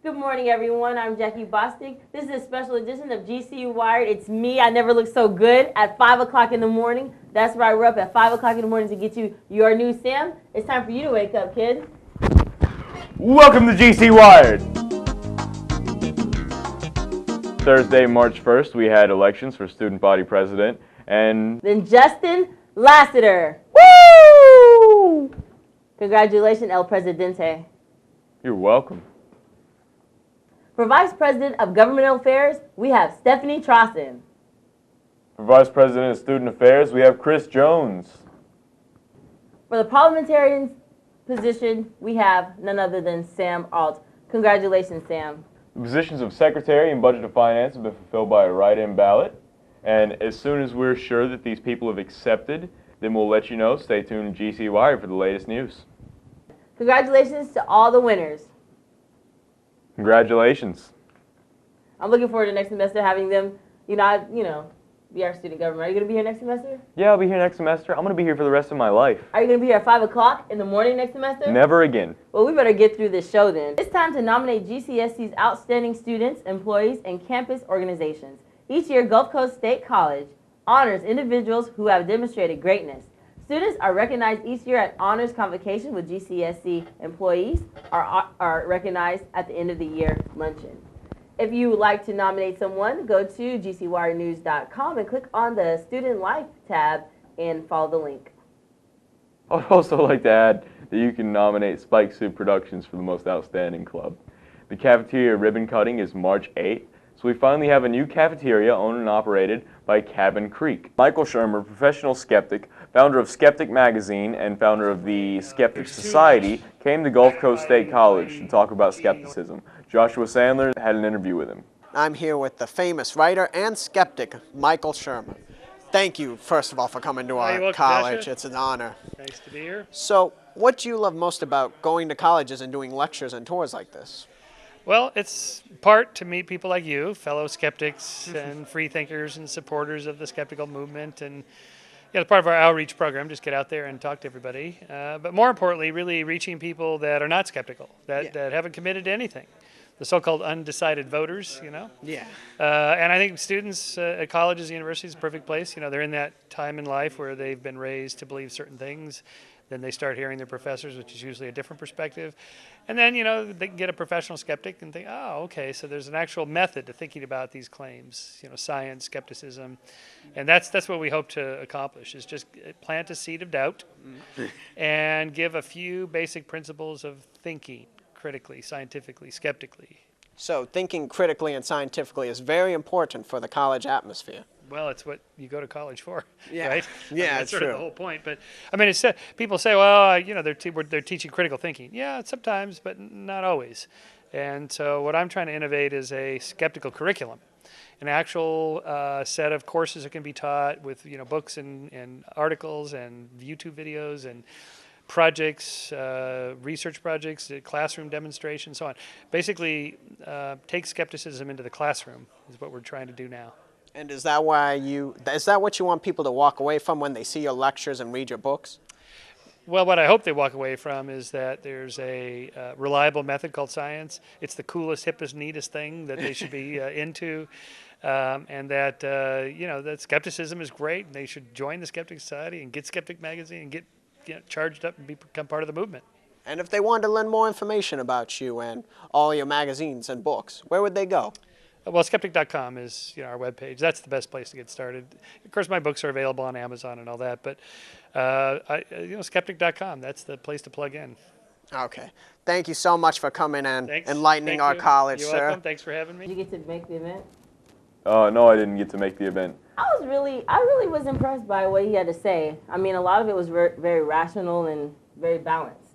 Good morning, everyone. I'm Jackie Bostic. This is a special edition of GCU Wired. It's me. I never look so good at 5 o'clock in the morning. That's right. We're up at 5 o'clock in the morning to get you your new Sam. It's time for you to wake up, kid. Welcome to GC Wired. Thursday, March 1st, we had elections for student body president, and then Justin Lassiter. Woo! Congratulations, El Presidente. You're welcome. For Vice President of Governmental Affairs, we have Stephanie Trossin. For Vice President of Student Affairs, we have Chris Jones. For the parliamentarian position, we have none other than Sam Alt. Congratulations, Sam. The positions of Secretary and Budget of Finance have been fulfilled by a write-in ballot, and as soon as we're sure that these people have accepted, then we'll let you know. Stay tuned to GC Wired for the latest news. Congratulations to all the winners. Congratulations. I'm looking forward to next semester having them, be our student government. Are you going to be here next semester? Yeah, I'll be here next semester. I'm going to be here for the rest of my life. Are you going to be here at 5 o'clock in the morning next semester? Never again. Well, we better get through this show then. It's time to nominate GCSC's outstanding students, employees, and campus organizations. Each year, Gulf Coast State College honors individuals who have demonstrated greatness. Students are recognized each year at honors convocation, with GCSC employees are recognized at the end of the year luncheon. If you would like to nominate someone, go to gcwirenews.com and click on the Student Life tab and follow the link. I'd also like to add that you can nominate Spike Soup Productions for the most outstanding club. The cafeteria ribbon cutting is March 8th, so we finally have a new cafeteria owned and operated by Cabin Creek. Michael Shermer, professional skeptic, founder of Skeptic Magazine and founder of the Skeptic Society, came to Gulf Coast State College to talk about skepticism. Joshua Sandler had an interview with him. I'm here with the famous writer and skeptic, Michael Shermer. Thank you, first of all, for coming to our college. Joshua. It's an honor. Thanks to be here. So, what do you love most about going to colleges and doing lectures and tours like this? Well, it's part to meet people like you, fellow skeptics and free thinkers and supporters of the skeptical movement, and it's part of our outreach program, just get out there and talk to everybody. But more importantly, really reaching people that are not skeptical, that haven't committed to anything. The so-called undecided voters, Yeah. And I think students at colleges and universities is a perfect place. They're in that time in life where they've been raised to believe certain things. Then they start hearing their professors, which is usually a different perspective. And then, they can get a professional skeptic and think, oh, okay, so there's an actual method to thinking about these claims, science, skepticism. And that's what we hope to accomplish, is just plant a seed of doubt and give a few basic principles of thinking critically, scientifically, skeptically. So, thinking critically and scientifically is very important for the college atmosphere. Well, it's what you go to college for, Yeah. right? Yeah, that's it's sort true. of the whole point. But it's people say, well, they're teaching critical thinking. Yeah, sometimes, but not always. And so, what I'm trying to innovate is a skeptical curriculum, an actual set of courses that can be taught with books and articles and YouTube videos and projects, research projects, classroom demonstrations, so on. Basically, take skepticism into the classroom is what we're trying to do now. And is that what you want people to walk away from when they see your lectures and read your books? Well, what I hope they walk away from is that there's a reliable method called science. It's the coolest, hippest, neatest thing that they should be into, and that that skepticism is great. And they should join the Skeptic Society and get Skeptic Magazine and get charged up and become part of the movement. And if they wanted to learn more information about you and all your magazines and books, where would they go? Well, skeptic.com is our webpage. That's the best place to get started. Of course, my books are available on Amazon and all that, but skeptic.com, that's the place to plug in. Okay. Thank you so much for coming and Thanks. enlightening our college, You're sir. welcome. Thanks for having me. Did you get to make the event? No, I didn't get to make the event. I really was impressed by what he had to say. I mean, a lot of it was very rational and very balanced.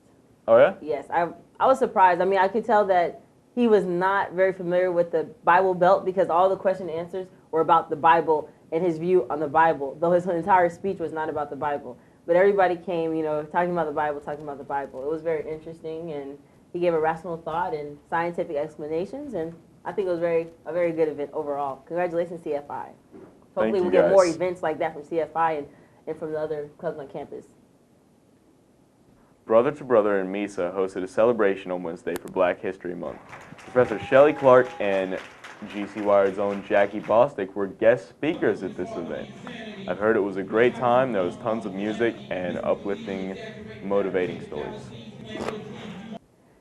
Oh, yeah? Yes, I was surprised. I mean, I could tell that he was not very familiar with the Bible Belt, because all the question and answers were about the Bible and his view on the Bible, though his entire speech was not about the Bible. But everybody came, talking about the Bible, talking about the Bible. It was very interesting, and he gave a rational thought and scientific explanations, and I think it was a very good event overall. Congratulations, CFI. Hopefully we'll get more events like that from CFI and from the other clubs on campus. Brother to Brother and Misa hosted a celebration on Wednesday for Black History Month. Professor Shelley Clark and GC Wired's own Jackie Bostic were guest speakers at this event. I've heard it was a great time. There was tons of music and uplifting, motivating stories.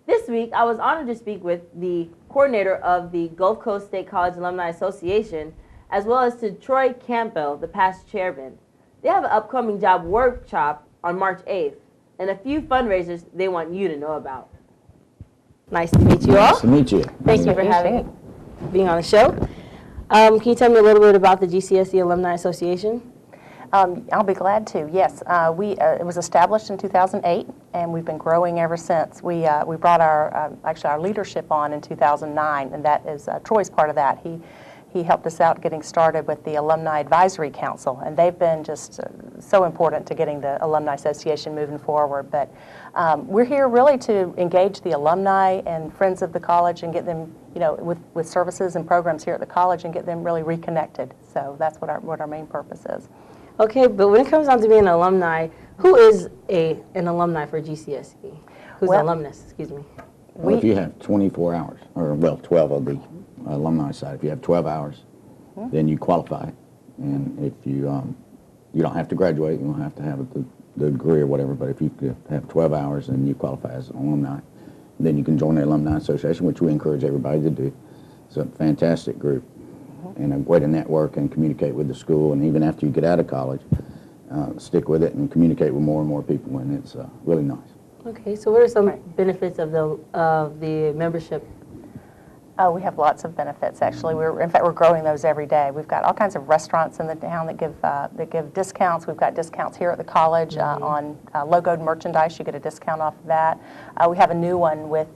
This week, I was honored to speak with the coordinator of the Gulf Coast State College Alumni Association, as well as to Troy Campbell, the past chairman. They have an upcoming job workshop on March 8th, and a few fundraisers they want you to know about. Nice to meet you all. Nice to meet you. Thank you for being on the show. Can you tell me a little bit about the GCSE Alumni Association? I'll be glad to. Yes, it was established in 2008, and we've been growing ever since. We brought our leadership on in 2009, and that is Troy's part of that. He helped us out getting started with the Alumni Advisory Council, and they've been just so important to getting the Alumni Association moving forward. But we're here really to engage the alumni and friends of the college and get them, with services and programs here at the college and get them really reconnected. So that's what our main purpose is. Okay, but when it comes down to being an alumni, who is an alumni for GCSE? Who's an alumnus, excuse me? Well, if you have 24 hours, or 12 of the alumni side, if you have 12 hours, then you qualify. And if you don't have to graduate, you don't have to have the degree or whatever, but if you have 12 hours, then you qualify as an alumni. Then you can join the Alumni Association, which we encourage everybody to do. It's a fantastic group and a way to network and communicate with the school. And even after you get out of college, stick with it and communicate with more and more people, and it's really nice. Okay, so what are some benefits of the membership? We have lots of benefits, actually. In fact, we're growing those every day. We've got all kinds of restaurants in the town that give discounts. We've got discounts here at the college on logoed merchandise. You get a discount off of that. We have a new one with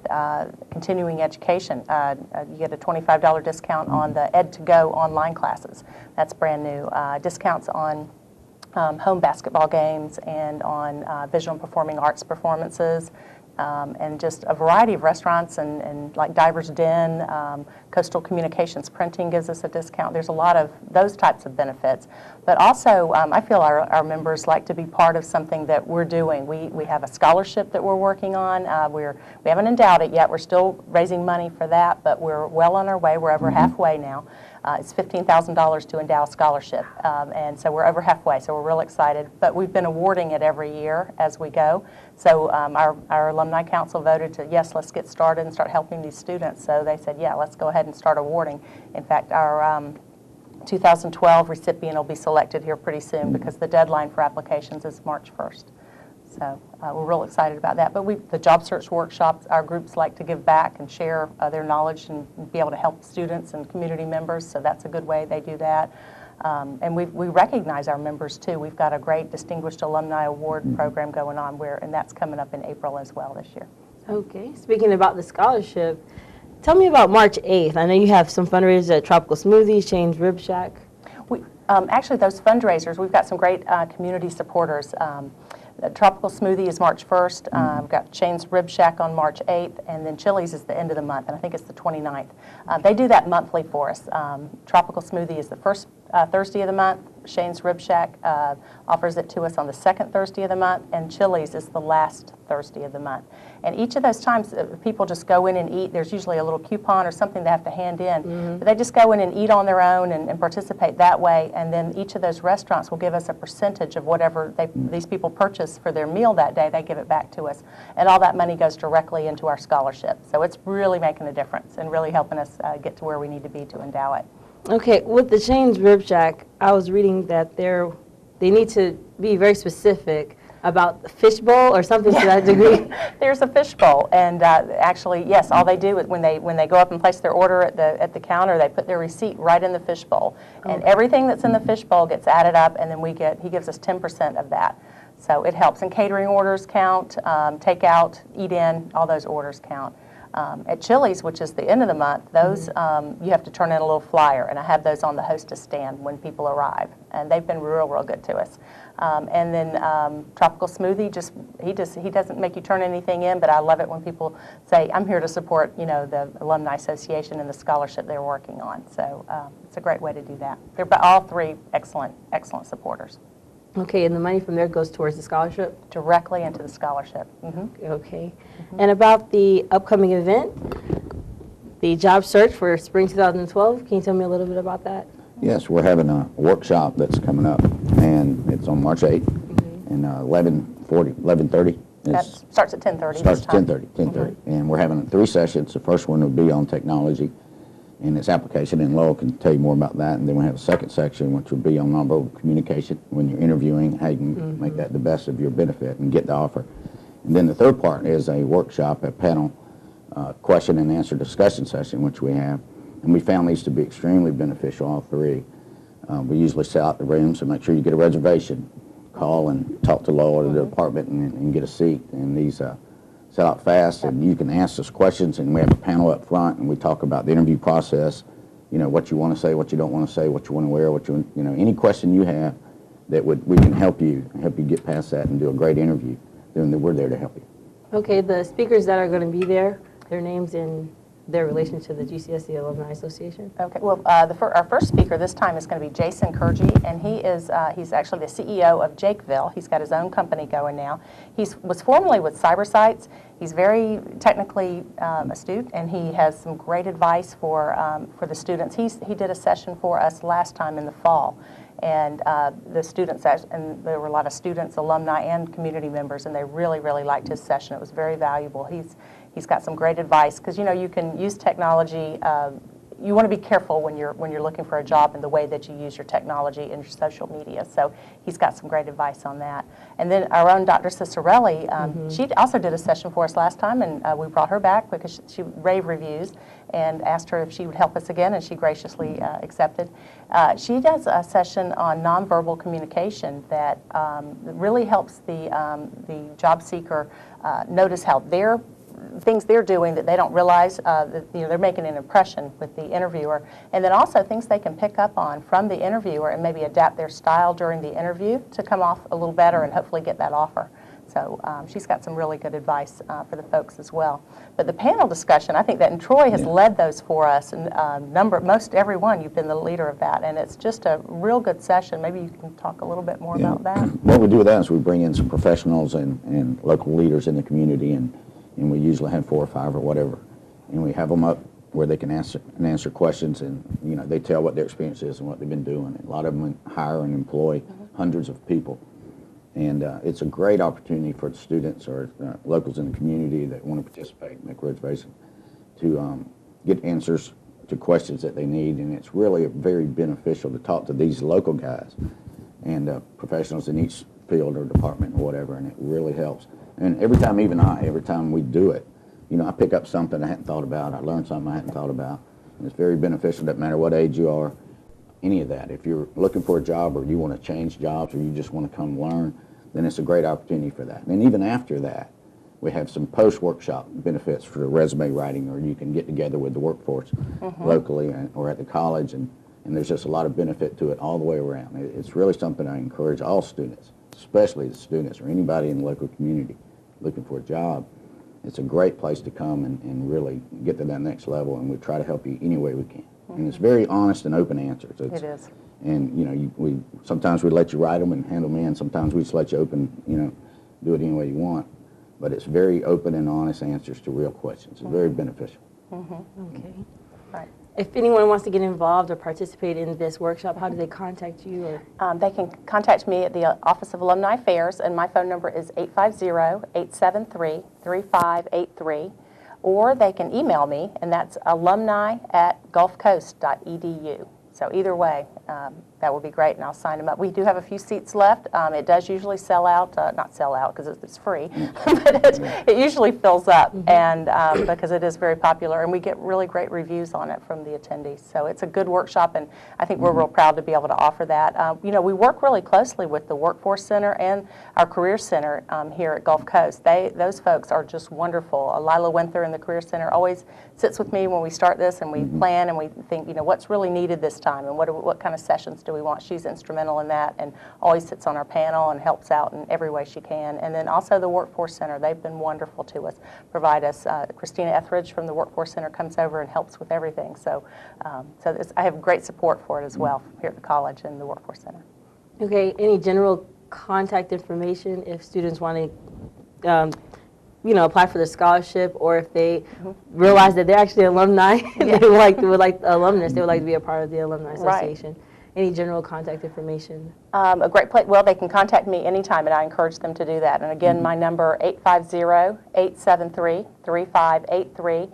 continuing education. You get a $25 discount on the Ed2Go online classes. That's brand new. Discounts on home basketball games and on visual and performing arts performances. And just a variety of restaurants and like Diver's Den, Coastal Communications Printing gives us a discount. There's a lot of those types of benefits. But also, I feel our members like to be part of something that we're doing. We have a scholarship that we're working on. We haven't endowed it yet. We're still raising money for that, but we're well on our way. We're over halfway now. It's $15,000 to endow a scholarship, and so we're over halfway, so we're real excited. But we've been awarding it every year as we go. So our alumni council voted to, yes, let's get started and start helping these students. So they said, yeah, let's go ahead and start awarding. In fact, our 2012 recipient will be selected here pretty soon because the deadline for applications is March 1st. So we're real excited about that. But the job search workshops, our groups like to give back and share their knowledge and be able to help students and community members. So that's a good way they do that. And we recognize our members too. We've got a great Distinguished Alumni Award program going on and that's coming up in April as well this year. Okay, speaking about the scholarship, tell me about March 8th. I know you have some fundraisers at Tropical Smoothies, Shane's Rib Shack. Actually, those fundraisers, we've got some great community supporters. Tropical Smoothie is March 1st. We've got Shane's Rib Shack on March 8th, and then Chili's is the end of the month, and I think it's the 29th. They do that monthly for us. Tropical Smoothie is the first Thursday of the month. Shane's Rib Shack offers it to us on the second Thursday of the month, and Chili's is the last Thursday of the month. And each of those times, people just go in and eat. There's usually a little coupon or something they have to hand in. But they just go in and eat on their own and participate that way, and then each of those restaurants will give us a percentage of whatever these people purchase for their meal that day. They give it back to us. And all that money goes directly into our scholarship. So it's really making a difference and really helping us get to where we need to be to endow it. Okay, with the Shane's Rib Shack, I was reading that they need to be very specific about the fishbowl or something to that degree. There's a fishbowl, and actually, yes, all they do is when they go up and place their order at the counter, they put their receipt right in the fishbowl, and everything that's in the fishbowl gets added up, and then he gives us 10% of that. So it helps. And catering orders count, takeout, eat in, all those orders count. At Chili's, which is the end of the month, those you have to turn in a little flyer, and I have those on the hostess stand when people arrive, and they've been real good to us. And then Tropical Smoothie, he doesn't make you turn anything in, but I love it when people say, I'm here to support, the Alumni Association and the scholarship they're working on. So it's a great way to do that. They're all three excellent supporters. Okay, and the money from there goes towards the scholarship? Directly into the scholarship. Okay. And about the upcoming event, the job search for spring 2012. Can you tell me a little bit about that? Yes, we're having a workshop that's coming up, and it's on March 8th, and 11:30. That starts at 10:30. Starts at 10:30, and we're having 3 sessions. The first one will be on technology and its application, and Lowell can tell you more about that. And then we have a second section, which will be on nonverbal communication when you're interviewing, how you can make that the best of your benefit and get the offer. And then the third part is a workshop, a panel question and answer discussion session, which we have. And we found these to be extremely beneficial, all 3. We usually set out the room, so make sure you get a reservation. Call and talk to Lowell or the department and get a seat. And these set out fast, and you can ask us questions, and we have a panel up front, and we talk about the interview process, you know, what you want to say, what you don't want to say, what you want to wear, what you know, any question you have that we can help you get past that and do a great interview, then we're there to help you. Okay, the speakers that are going to be there, their names and their relation to the GCSE Alumni Association? Okay, well, our first speaker this time is going to be Jason Kurji, and he's actually the CEO of Jakeville. He's got his own company going now. He was formerly with CyberSites. He's very technically astute, and he has some great advice for the students. He did a session for us last time in the fall, and the students, and there were a lot of students, alumni, and community members, and they really, really liked his session. It was very valuable. He's got some great advice, because, you know, you can use technology. You want to be careful when you're looking for a job in the way that you use your technology and your social media. So he's got some great advice on that. And then our own Dr. Cicerelli, she also did a session for us last time, and we brought her back because she rave reviews, and asked her if she would help us again, and she graciously accepted. She does a session on nonverbal communication that really helps the job seeker notice how things they're doing that they don't realize that, you know, they're making an impression with the interviewer, and then also things they can pick up on from the interviewer and maybe adapt their style during the interview to come off a little better and hopefully get that offer. So she's got some really good advice for the folks as well. But the panel discussion, I think that, and Troy has led those for us, and most everyone, you've been the leader of that, and it's just a real good session. Maybe you can talk a little bit more about that. What we do with that is we bring in some professionals and local leaders in the community, and we usually have 4 or 5 or whatever, and we have them up where they can answer questions, and, you know, they tell what their experience is and what they've been doing. And a lot of them hire and employ hundreds of people, and it's a great opportunity for the students or locals in the community that want to participate, make a reservation, to get answers to questions that they need. And it's really very beneficial to talk to these local guys and professionals in each field or department or whatever, and it really helps. And every time we do it, you know, I pick up something I hadn't thought about. I learn something I hadn't thought about. And it's very beneficial, no matter what age you are, any of that. If you're looking for a job, or you want to change jobs, or you just want to come learn, then it's a great opportunity for that. And even after that, we have some post-workshop benefits for resume writing, or you can get together with the workforce locally or at the college, and there's just a lot of benefit to it all the way around. It's really something I encourage all students, especially the students or anybody in the local community looking for a job. It's a great place to come and really get to that next level, and we try to help you any way we can. And it's very honest and open answers. It is. And, you know, sometimes we let you write them and hand them in. Sometimes we just let you do it any way you want. But it's very open and honest answers to real questions. It's very beneficial. Okay. Right. If anyone wants to get involved or participate in this workshop, how do they contact you? Or they can contact me at the Office of Alumni Affairs, and my phone number is 850-873-3583, or they can email me, and that's alumni@gulfcoast.edu. So either way, that would be great, and I'll sign them up. We do have a few seats left. It does usually sell out, not sell out because it's free, but it usually fills up, and because it is very popular, and we get really great reviews on it from the attendees. So it's a good workshop, and I think we're real proud to be able to offer that. You know, we work really closely with the Workforce Center and our Career Center here at Gulf Coast. Those folks are just wonderful. Lila Winther in the Career Center always sits with me when we start this, and we plan and we think, you know, what's really needed this time, and what kind of sessions do we want. She's instrumental in that, and always sits on our panel and helps out in every way she can. And then also the Workforce Center, they've been wonderful to us, provide us. Christina Etheridge from the Workforce Center comes over and helps with everything. So, I have great support for it as well here at the college and the Workforce Center. okay, any general contact information if students want to apply for the scholarship, or if they realize that they're actually alumni and they would like alumnus, they would like to be a part of the Alumni Association. Any general contact information? A great place, well, they can contact me anytime, and I encourage them to do that. And again, my number, 850-873-3583.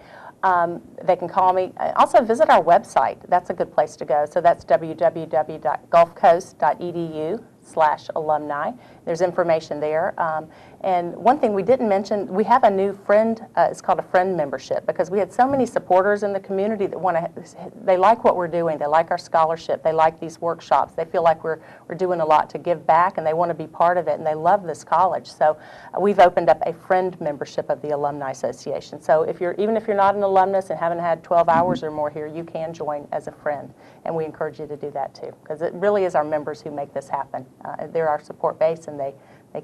They can call me. Also visit our website. That's a good place to go. So that's www.gulfcoast.edu/alumni. There's information there. And one thing we didn't mention, we have a new friend, it's called a friend membership, because we had so many supporters in the community that they like what we're doing, they like our scholarship, they like these workshops, they feel like we're doing a lot to give back, and they want to be part of it, and they love this college. So we've opened up a friend membership of the Alumni Association. So even if you're not an alumnus and haven't had 12 hours or more here, you can join as a friend, and we encourage you to do that too, because it really is our members who make this happen. They're our support base, and they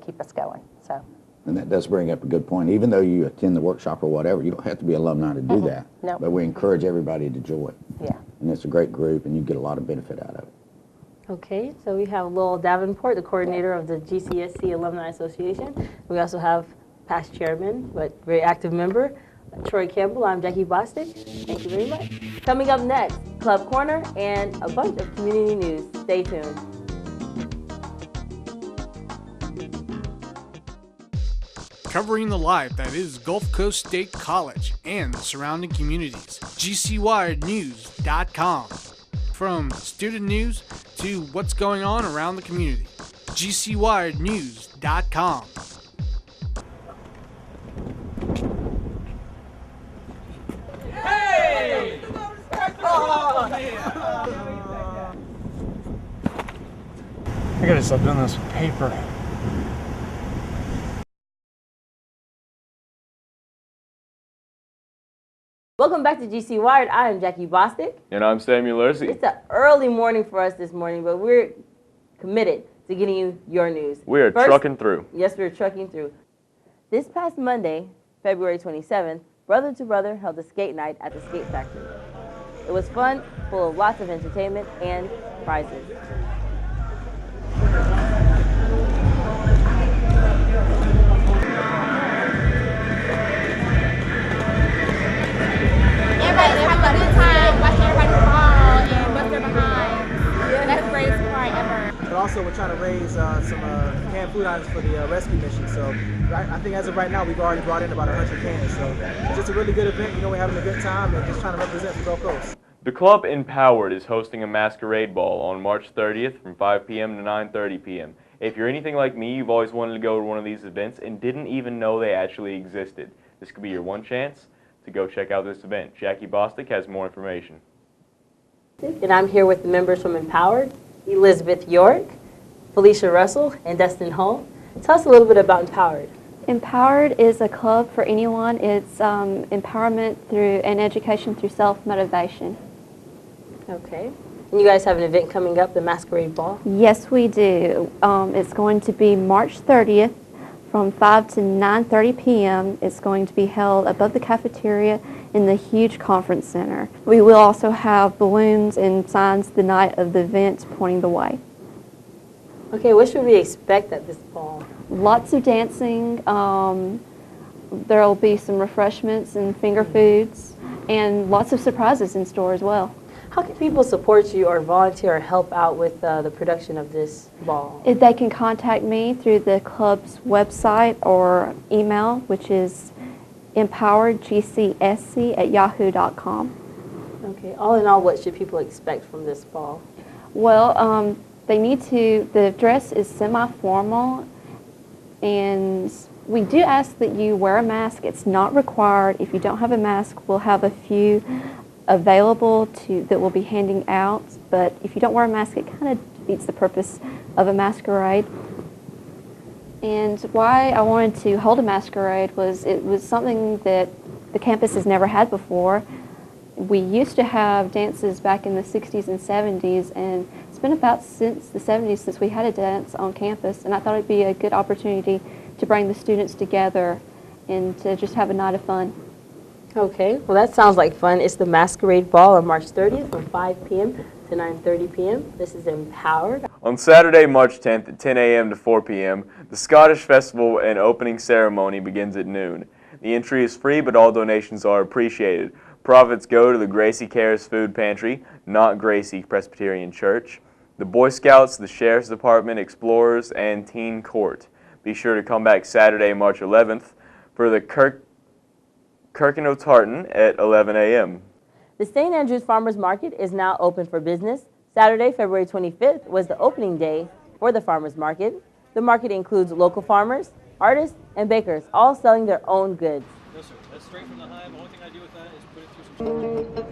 keep us going. So. And that does bring up a good point. Even though you attend the workshop or whatever, you don't have to be alumni to do that. No. But we encourage everybody to join. Yeah. And it's a great group, and you get a lot of benefit out of it. Okay, so we have Lowell Davenport, the coordinator of the GCSC Alumni Association. We also have past chairman, but very active member, Troy Campbell. I'm Jackie Bostic. Thank you very much. Coming up next, Club Corner and a bunch of community news. Stay tuned. Covering the life that is Gulf Coast State College and the surrounding communities. GCWiredNews.com. From student news to what's going on around the community. GCWiredNews.com. Hey! I gotta stop doing this with paper. Welcome back to GC Wired. I am Jackie Bostic. And I'm Samuel Ursi. It's an early morning for us this morning, but we're committed to getting you your news. We are trucking through. Yes, we're trucking through. This past Monday, February 27th, Brother to Brother held a skate night at the Skate Factory. It was fun, full of lots of entertainment and prizes. Everybody have a good time, watch everybody fall and bust their behind. That's the greatest part ever. But also we're trying to raise some canned food items for the rescue mission. So I think as of right now we've already brought in about 100 cans. So it's just a really good event. You know, we're having a good time and just trying to represent the Gulf Coast. The Club Empowered is hosting a masquerade ball on March 30th from 5 p.m. to 9:30 p.m. If you're anything like me, you've always wanted to go to one of these events and didn't even know they actually existed. This could be your one chance to go check out this event. Jackie Bostic has more information. And I'm here with the members from Empowered, Elizabeth York, Felicia Russell, and Dustin Hull. Tell us a little bit about Empowered. Empowered is a club for anyone. It's empowerment through and education through self-motivation. Okay. And you guys have an event coming up, the Masquerade Ball? Yes, we do. It's going to be March 30th from 5 to 9:30 p.m. It's going to be held above the cafeteria in the huge conference center. We will also have balloons and signs the night of the event pointing the way. Okay, what should we expect at this ball? Lots of dancing. There will be some refreshments and finger foods, and lots of surprises in store as well. How can people support you or volunteer or help out with the production of this ball? If they can contact me through the club's website or email, which is empoweredgcsc@yahoo.com. Okay, all in all, what should people expect from this ball? Well, the dress is semi-formal, and we do ask that you wear a mask. It's not required. If you don't have a mask, we'll have a few available that we'll be handing out, but if you don't wear a mask, it kind of defeats the purpose of a masquerade. And why I wanted to hold a masquerade was it was something that the campus has never had before. We used to have dances back in the 60s and 70s, and it's been about since the 70s since we had a dance on campus, and I thought it'd be a good opportunity to bring the students together and to just have a night of fun. Okay, well that sounds like fun. It's the Masquerade Ball on March 30th from 5 p.m. to 9:30 p.m. This is Empowered. On Saturday, March 10th at 10 a.m. to 4 p.m., the Scottish Festival and opening ceremony begins at noon. The entry is free, but all donations are appreciated. Profits go to the Gracie Cares Food Pantry, not Gracie Presbyterian Church, the Boy Scouts, the Sheriff's Department, Explorers, and Teen Court. Be sure to come back Saturday, March 11th for the Kirk and Tartan at 11 a.m. The St. Andrews Farmers Market is now open for business. Saturday, February 25th was the opening day for the Farmers Market. The market includes local farmers, artists, and bakers, all selling their own goods. No, sir. That's straight from the hive. The only thing I do with that is put it through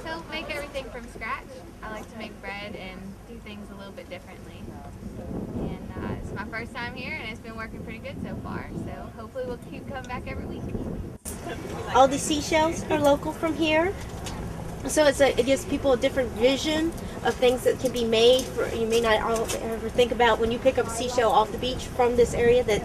So make everything from scratch. I like to make bread and do things a little bit differently. And it's my first time here and it's been working pretty good so far. So hopefully we'll keep coming back every week. All the seashells are local from here. So it gives people a different vision of things that can be made. You may not ever think about when you pick up a seashell off the beach from this area that,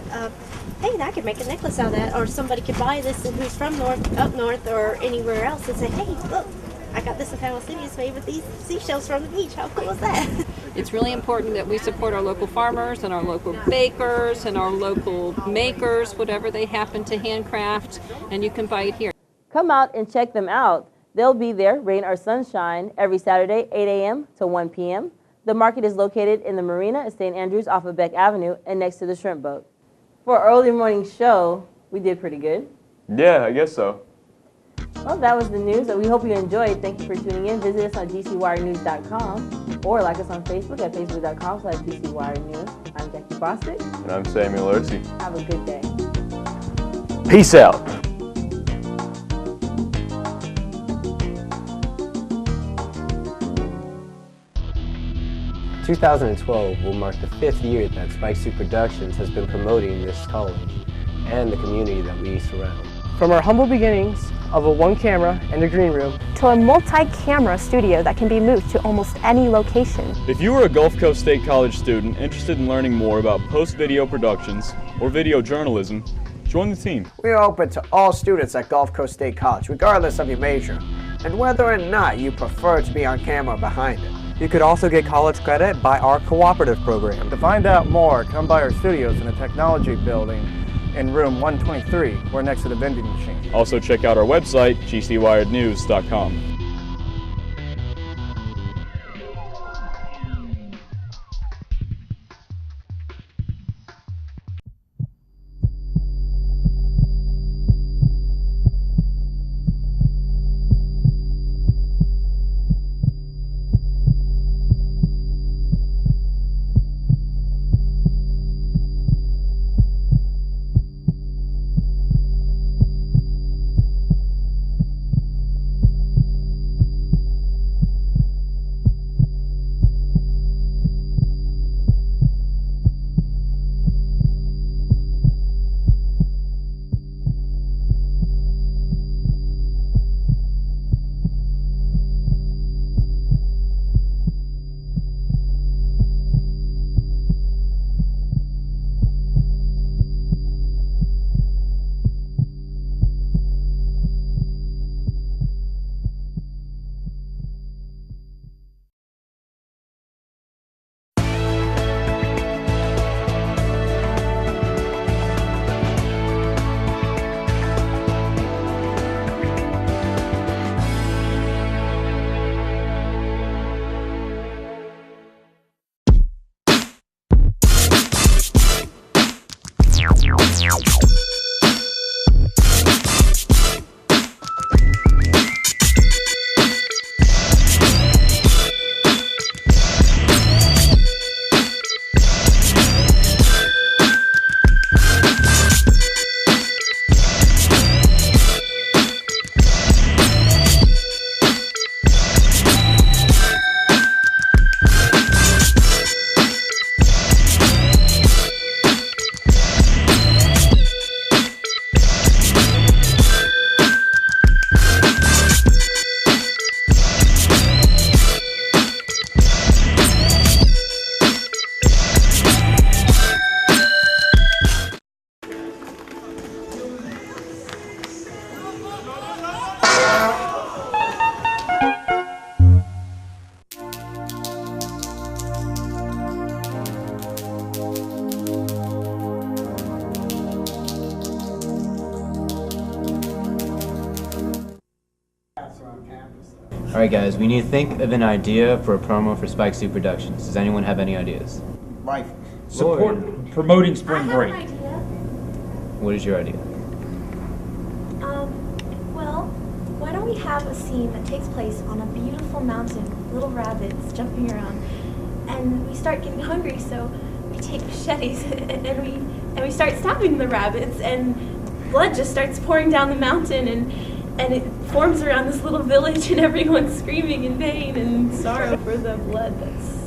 hey, I could make a necklace out of that. Or somebody could buy this and who's from up north or anywhere else and say, hey, look, I got this in Panama City. It's made with these seashells from the beach. How cool is that? It's really important that we support our local farmers and our local bakers and our local makers, whatever they happen to handcraft, and you can buy it here. Come out and check them out. They'll be there, rain or sunshine, every Saturday, 8 a.m. to 1 p.m. The market is located in the marina at St. Andrews off of Beck Avenue and next to the shrimp boat. For our early morning show, we did pretty good. Yeah, I guess so. Well, that was the news. We hope you enjoyed. Thank you for tuning in. Visit us on gcwirenews.com or like us on Facebook at facebook.com/gcwirenews. I'm Jackie Bostic. And I'm Samuel Ursi. Have a good day. Peace out. In 2012 will mark the 5th year that Spike Suit Productions has been promoting this college and the community that we surround. From our humble beginnings of a one camera and a green room to a multi-camera studio that can be moved to almost any location. If you are a Gulf Coast State College student interested in learning more about post-video productions or video journalism, join the team. We are open to all students at Gulf Coast State College, regardless of your major, and whether or not you prefer to be on camera behind it. You could also get college credit by our cooperative program. To find out more, come by our studios in the technology building in room 123. We're next to the vending machine. Also check out our website, gcwirednews.com. Alright guys, we need to think of an idea for a promo for Spike Suit Productions. Does anyone have any ideas? Like promoting spring break. What is your idea? Well, why don't we have a scene that takes place on a beautiful mountain with little rabbits jumping around, and we start getting hungry, so we take machetes and we start stabbing the rabbits, and blood just starts pouring down the mountain, and it forms around this little village, and everyone's screaming in pain and sorrow for the blood that's